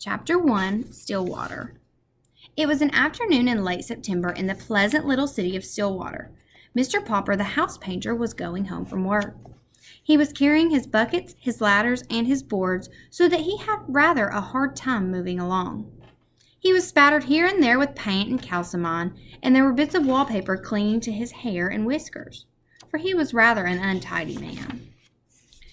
Chapter 1, Stillwater. It was an afternoon in late September in the pleasant little city of Stillwater. Mr. Popper, the house painter, was going home from work. He was carrying his buckets, his ladders, and his boards so that he had rather a hard time moving along. He was spattered here and there with paint and calcimine, and there were bits of wallpaper clinging to his hair and whiskers, for he was rather an untidy man.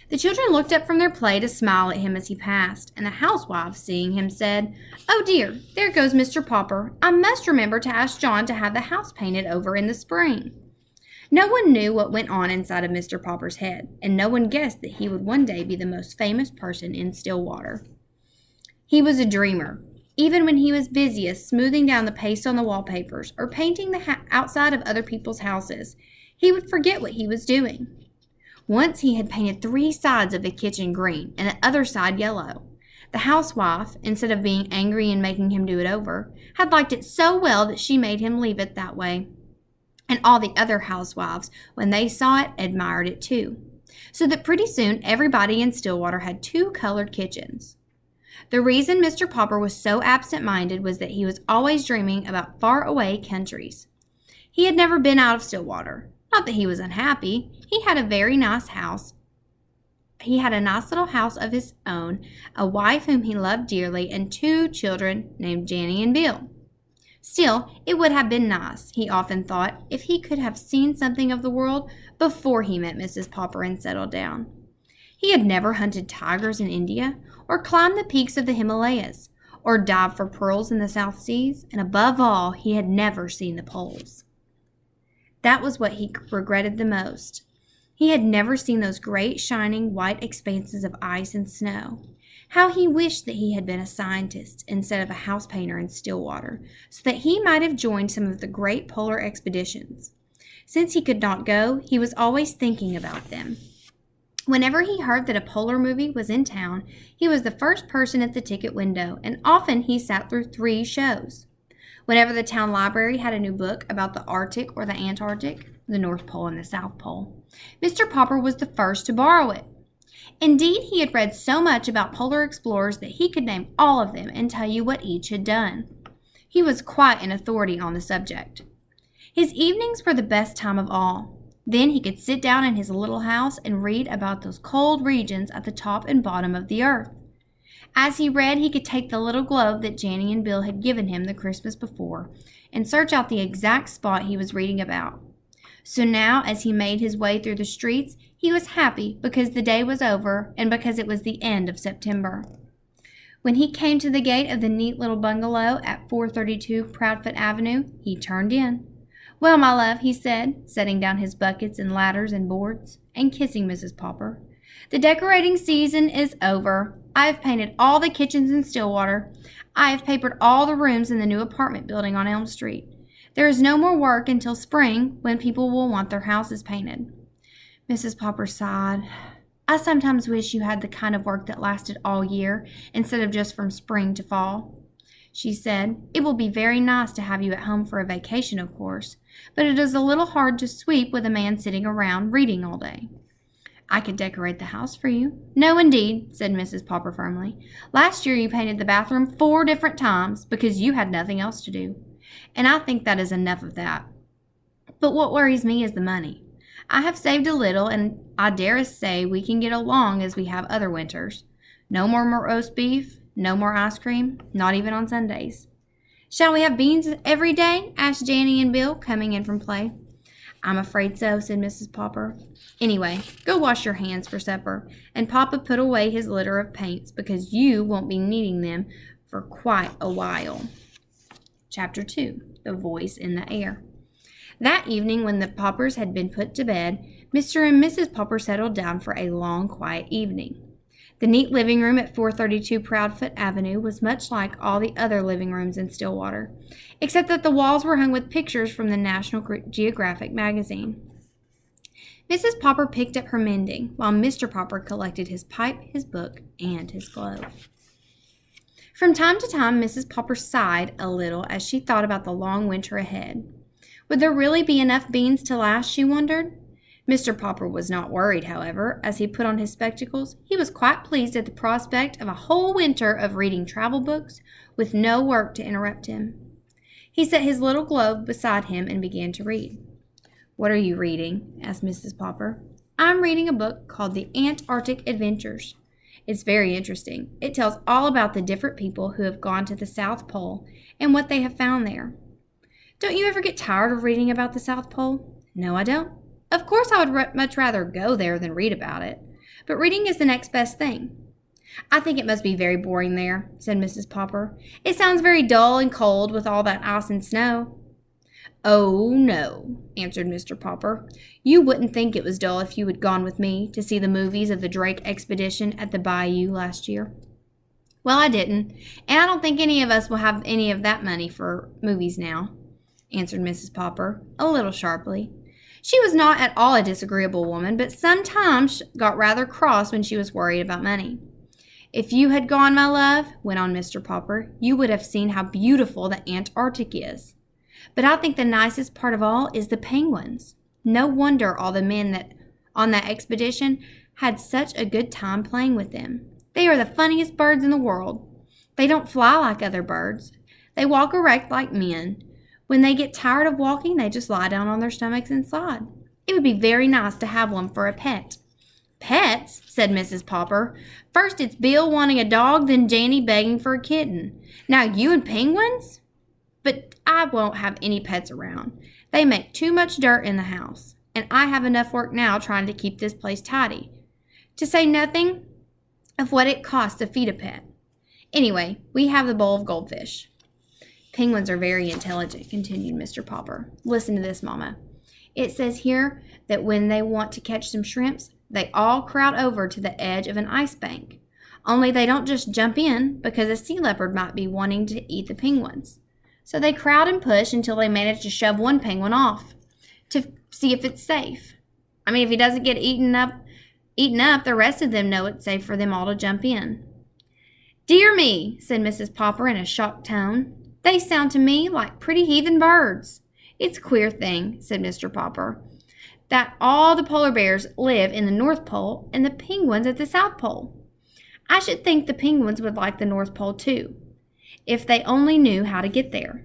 The children looked up from their play to smile at him as he passed, and the housewife, seeing him, said, "Oh dear, there goes Mr. Popper. I must remember to ask John to have the house painted over in the spring." No one knew what went on inside of Mr. Popper's head, and no one guessed that he would one day be the most famous person in Stillwater. He was a dreamer. Even when he was busiest smoothing down the paste on the wallpapers or painting the outside of other people's houses, he would forget what he was doing. Once he had painted 3 sides of the kitchen green and the other side yellow. The housewife, instead of being angry and making him do it over, had liked it so well that she made him leave it that way. And all the other housewives, when they saw it, admired it too. So that pretty soon everybody in Stillwater had 2 colored kitchens. The reason Mr. Popper was so absent-minded was that he was always dreaming about far-away countries. He had never been out of Stillwater. Not that he was unhappy. He had a very nice house. He had a nice little house of his own, a wife whom he loved dearly, and 2 children named Janny and Bill. Still, it would have been nice, he often thought, if he could have seen something of the world before he met Mrs. Popper and settled down. He had never hunted tigers in India, or climbed the peaks of the Himalayas, or dived for pearls in the South Seas, and above all, he had never seen the poles. That was what he regretted the most. He had never seen those great, shining, white expanses of ice and snow. How he wished that he had been a scientist instead of a house painter in Stillwater, so that he might have joined some of the great polar expeditions. Since he could not go, he was always thinking about them. Whenever he heard that a polar movie was in town, he was the first person at the ticket window, and often he sat through 3 shows. Whenever the town library had a new book about the Arctic or the Antarctic, the North Pole and the South Pole, Mr. Popper was the first to borrow it. Indeed, he had read so much about polar explorers that he could name all of them and tell you what each had done. He was quite an authority on the subject. His evenings were the best time of all. Then he could sit down in his little house and read about those cold regions at the top and bottom of the earth. As he read, he could take the little globe that Janny and Bill had given him the Christmas before and search out the exact spot he was reading about. So now, as he made his way through the streets, he was happy because the day was over and because it was the end of September. When he came to the gate of the neat little bungalow at 432 Proudfoot Avenue, he turned in. "Well, my love," he said, setting down his buckets and ladders and boards, and kissing Mrs. Popper. "The decorating season is over. I have painted all the kitchens in Stillwater. I have papered all the rooms in the new apartment building on Elm Street. There is no more work until spring, when people will want their houses painted." Mrs. Popper sighed. "I sometimes wish you had the kind of work that lasted all year, instead of just from spring to fall," she said. "It will be very nice to have you at home for a vacation, of course, but it is a little hard to sweep with a man sitting around reading all day." "I could decorate the house for you." "No, indeed," said Mrs. Popper firmly. "Last year you painted the bathroom 4 different times because you had nothing else to do. And I think that is enough of that. But what worries me is the money. I have saved a little, and I dare say we can get along as we have other winters. No more roast beef, no more ice cream, not even on Sundays." "Shall we have beans every day?" asked Janny and Bill, coming in from play. "I'm afraid so," said Mrs. Popper. "Anyway, go wash your hands for supper, and Papa put away his litter of paints because you won't be needing them for quite a while." Chapter 2, The Voice in the Air. That evening, when the Poppers had been put to bed, Mr. and Mrs. Popper settled down for a long, quiet evening. The neat living room at 432 Proudfoot Avenue was much like all the other living rooms in Stillwater, except that the walls were hung with pictures from the National Geographic magazine. Mrs. Popper picked up her mending, while Mr. Popper collected his pipe, his book, and his glove. From time to time, Mrs. Popper sighed a little as she thought about the long winter ahead. Would there really be enough beans to last, she wondered? Mr. Popper was not worried, however, as he put on his spectacles. He was quite pleased at the prospect of a whole winter of reading travel books with no work to interrupt him. He set his little globe beside him and began to read. "What are you reading?" asked Mrs. Popper. "I'm reading a book called The Antarctic Adventures. It's very interesting. It tells all about the different people who have gone to the South Pole and what they have found there." "Don't you ever get tired of reading about the South Pole?" "No, I don't. Of course, I would much rather go there than read about it, but reading is the next best thing." "I think it must be very boring there," said Mrs. Popper. "It sounds very dull and cold with all that ice and snow." "Oh, no," answered Mr. Popper. "You wouldn't think it was dull if you had gone with me to see the movies of the Drake expedition at the Bayou last year." "Well, I didn't, and I don't think any of us will have any of that money for movies now," answered Mrs. Popper, a little sharply. She was not at all a disagreeable woman, but sometimes got rather cross when she was worried about money. "If you had gone, my love," went on Mr. Popper, "you would have seen how beautiful the Antarctic is. But I think the nicest part of all is the penguins. No wonder all the men that on that expedition had such a good time playing with them. They are the funniest birds in the world. They don't fly like other birds. They walk erect like men. When they get tired of walking, they just lie down on their stomachs and slide. It would be very nice to have one for a pet." "Pets?" said Mrs. Popper. "First it's Bill wanting a dog, then Janny begging for a kitten. Now you and penguins? But I won't have any pets around. They make too much dirt in the house, and I have enough work now trying to keep this place tidy, to say nothing of what it costs to feed a pet. Anyway, we have the bowl of goldfish." "Penguins are very intelligent," continued Mr. Popper. "Listen to this, Mama. It says here that when they want to catch some shrimps, they all crowd over to the edge of an ice bank. Only they don't just jump in, because a sea leopard might be wanting to eat the penguins. So they crowd and push until they manage to shove one penguin off to see if it's safe. If he doesn't get eaten up, the rest of them know it's safe for them all to jump in." "Dear me," said Mrs. Popper in a shocked tone. "They sound to me like pretty heathen birds." "It's a queer thing," said Mr. Popper, "that all the polar bears live in the North Pole and the penguins at the South Pole. I should think the penguins would like the North Pole too, if they only knew how to get there."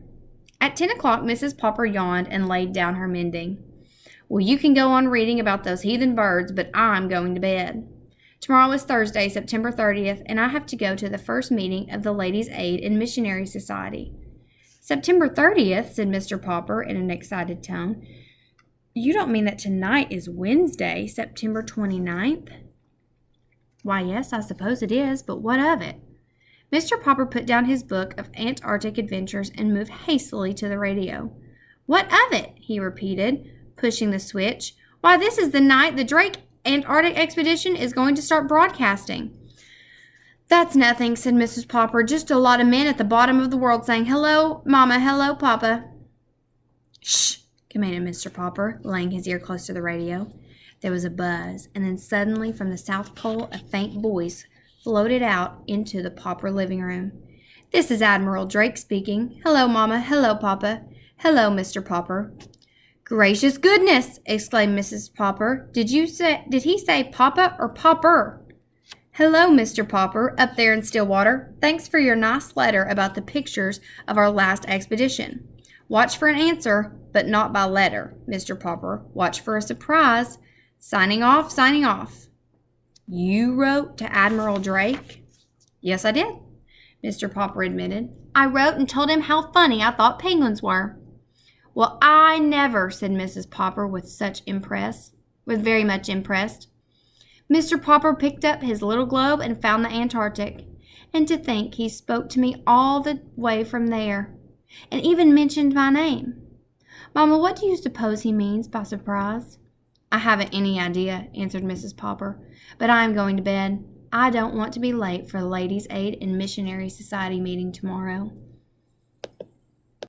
At 10 o'clock, Mrs. Popper yawned and laid down her mending. "Well, you can go on reading about those heathen birds, but I'm going to bed. Tomorrow is Thursday, September 30th, and I have to go to the first meeting of the Ladies' Aid and Missionary Society." "September 30th, said Mr. Popper in an excited tone. "You don't mean that tonight is Wednesday, September 29th? "Why, yes, I suppose it is, but what of it?" Mr. Popper put down his book of Antarctic adventures and moved hastily to the radio. "What of it?" he repeated, pushing the switch. "Why, this is the night the Drake Antarctic expedition is going to start broadcasting." "That's nothing," said Mrs. Popper. "Just a lot of men at the bottom of the world saying, 'Hello, Mama, hello, Papa.'" "Shh," commanded Mr. Popper, laying his ear close to the radio. There was a buzz, and then suddenly from the South Pole a faint voice floated out into the Popper living room. "This is Admiral Drake speaking. Hello, Mama. Hello, Papa. Hello, Mr. Popper." "Gracious goodness!" exclaimed Mrs. Popper. Did he say Papa or Popper?" "Hello, Mr. Popper, up there in Stillwater. Thanks for your nice letter about the pictures of our last expedition. Watch for an answer, but not by letter, Mr. Popper. Watch for a surprise. Signing off, signing off." "You wrote to Admiral Drake?" "Yes, I did," Mr. Popper admitted. "I wrote and told him how funny I thought penguins were." "Well, I never," said Mrs. Popper very much impressed. "Mr. Popper picked up his little globe and found the Antarctic. And to think he spoke to me all the way from there, and even mentioned my name. Mama, what do you suppose he means by surprise?" "I haven't any idea," answered Mrs. Popper, "but I am going to bed. I don't want to be late for the Ladies' Aid and Missionary Society meeting tomorrow."